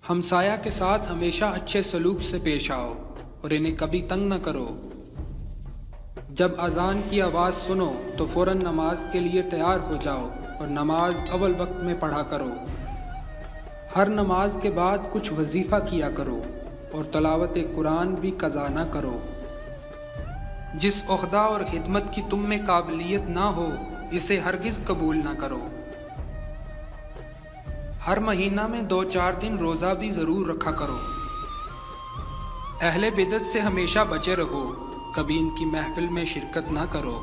हमसाया के साथ हमेशा अच्छे सलूक से पेश आओ और इन्हें कभी तंग न करो। जब अजान की आवाज़ सुनो तो फ़ौरन नमाज के लिए तैयार हो जाओ और नमाज अव्वल वक्त में पढ़ा करो। हर नमाज के बाद कुछ वजीफ़ा किया करो और तलावत कुरान भी कज़ा न करो। जिस ओहदा और खिदमत की तुम में काबिलियत ना हो इसे हरगिज़ कबूल ना करो। हर महीना में 2-4 दिन रोज़ा भी ज़रूर रखा करो। अहले बिदत से हमेशा बचे रहो, कभी इनकी महफिल में शिरकत ना करो।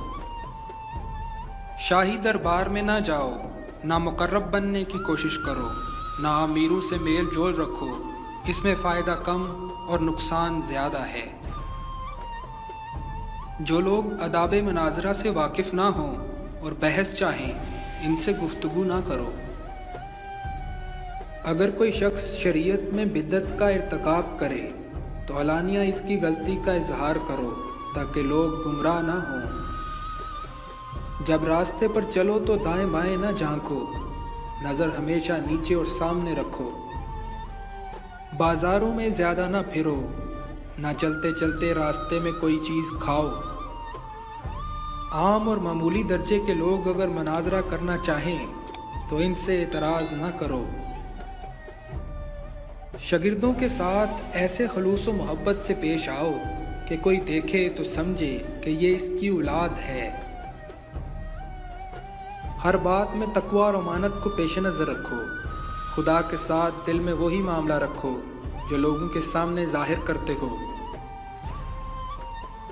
शाही दरबार में ना जाओ, ना मुकर्रब बनने की कोशिश करो, ना अमीरों से मेल जोल रखो, इसमें फ़ायदा कम और नुकसान ज़्यादा है। जो लोग अदाब मनाजरा से वाकिफ़ ना हों और बहस चाहें इनसे गुफ्तगू ना करो। अगर कोई शख्स शरीयत में बिद्दत का इर्तिकाब करे तो अलानिया इसकी गलती का इजहार करो ताकि लोग गुमराह ना हों। जब रास्ते पर चलो तो दाएं बाएं ना झांको, नज़र हमेशा नीचे और सामने रखो। बाज़ारों में ज़्यादा ना फिरो, ना चलते चलते रास्ते में कोई चीज़ खाओ। आम और मामूली दर्जे के लोग अगर मनाजरा करना चाहें तो इनसे एतराज़ ना करो। शागिर्दों के साथ ऐसे खलूस व मोहब्बत से पेश आओ कि कोई देखे तो समझे कि ये इसकी औलाद है। हर बात में तकवा और अमानत को पेश नज़र रखो। खुदा के साथ दिल में वही मामला रखो जो लोगों के सामने जाहिर करते हो।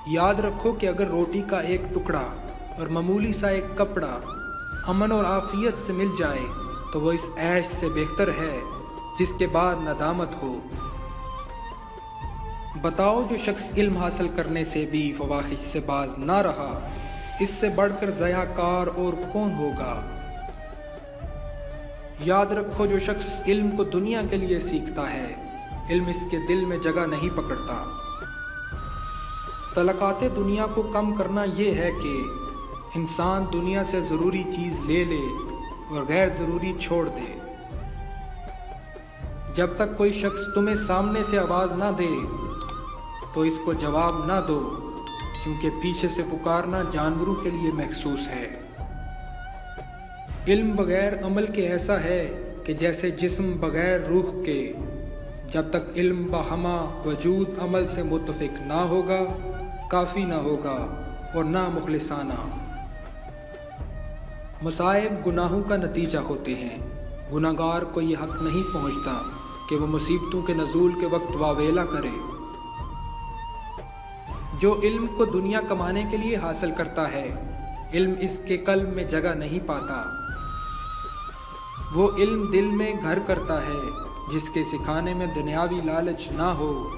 याद रखो कि अगर रोटी का एक टुकड़ा और मामूली सा एक कपड़ा अमन और आफियत से मिल जाए तो वो इस ऐश से बेहतर है जिसके बाद नदामत हो। बताओ जो शख्स इल्म हासिल करने से भी फवाहिश से बाज ना रहा, इससे बढ़कर ज़याकार और कौन होगा। याद रखो जो शख्स इल्म को दुनिया के लिए सीखता है, इल्म इसके दिल में जगह नहीं पकड़ता। तलकाते दुनिया को कम करना ये है कि इंसान दुनिया से ज़रूरी चीज़ ले ले और गैर ज़रूरी छोड़ दे। जब तक कोई शख्स तुम्हें सामने से आवाज़ ना दे तो इसको जवाब ना दो, क्योंकि पीछे से पुकारना जानवरों के लिए महसूस है। इल्म बगैर अमल के ऐसा है कि जैसे जिस्म बगैर रूह के। जब तक इल्म बहमा वजूद अमल से मुत्तफिक ना होगा, काफ़ी ना होगा और ना मुखलिसाना। मसाइब गुनाहों का नतीजा होते हैं। गुनाहगार को ये हक नहीं पहुँचता कि वो मुसीबतों के नज़ूल के वक्त वावेला करे। जो इल्म को दुनिया कमाने के लिए हासिल करता है, इल्म इसके कल्ब में जगह नहीं पाता। वो इल्म दिल में घर करता है जिसके सिखाने में दुनियावी लालच ना हो।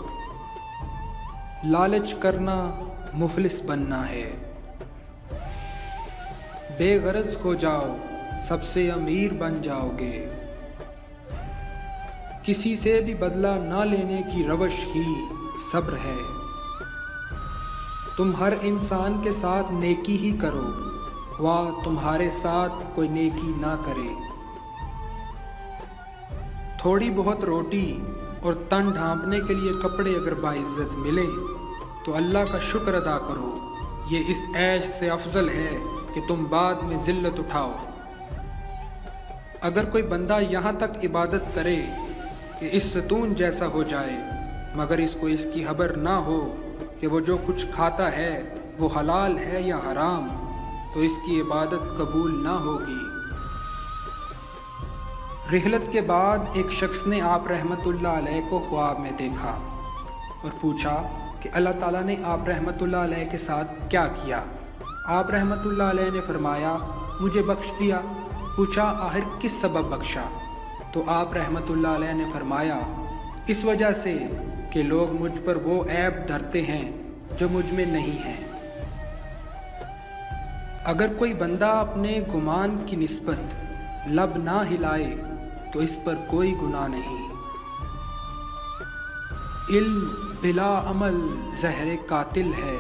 लालच करना मुफलिस बनना है। बेगरज हो जाओ, सबसे अमीर बन जाओगे। किसी से भी बदला ना लेने की रवश ही सब्र है। तुम हर इंसान के साथ नेकी ही करो, वाह तुम्हारे साथ कोई नेकी ना करे। थोड़ी बहुत रोटी और तन ढांपने के लिए कपड़े अगर बाइज्जत मिले तो अल्लाह का शुक्र अदा करो। ये इस ऐश से अफजल है कि तुम बाद में जिल्लत उठाओ। अगर कोई बंदा यहाँ तक इबादत करे कि इस सतून जैसा हो जाए, मगर इसको इसकी खबर ना हो कि वो जो कुछ खाता है वो हलाल है या हराम, तो इसकी इबादत कबूल ना होगी। रिहलत के बाद एक शख्स ने आप रहमतुल्लाह अलैह को ख्वाब में देखा और पूछा कि अल्लाह ताला ने आप रहमतुल्लाह अलैह के साथ क्या किया। आप रहमतुल्लाह अलैह ने फरमाया, मुझे बख्श दिया। पूछा, आखिर किस सबब बख्शा? तो आप रहमतुल्लाह अलैह ने फरमाया, इस वजह से कि लोग मुझ पर वो ऐब धरते हैं जो मुझ में नहीं है। अगर कोई बंदा अपने गुमान की निस्बत लब ना हिलाए तो इस पर कोई गुनाह नहीं। इल्म बिला अमल ज़हर कातिल है।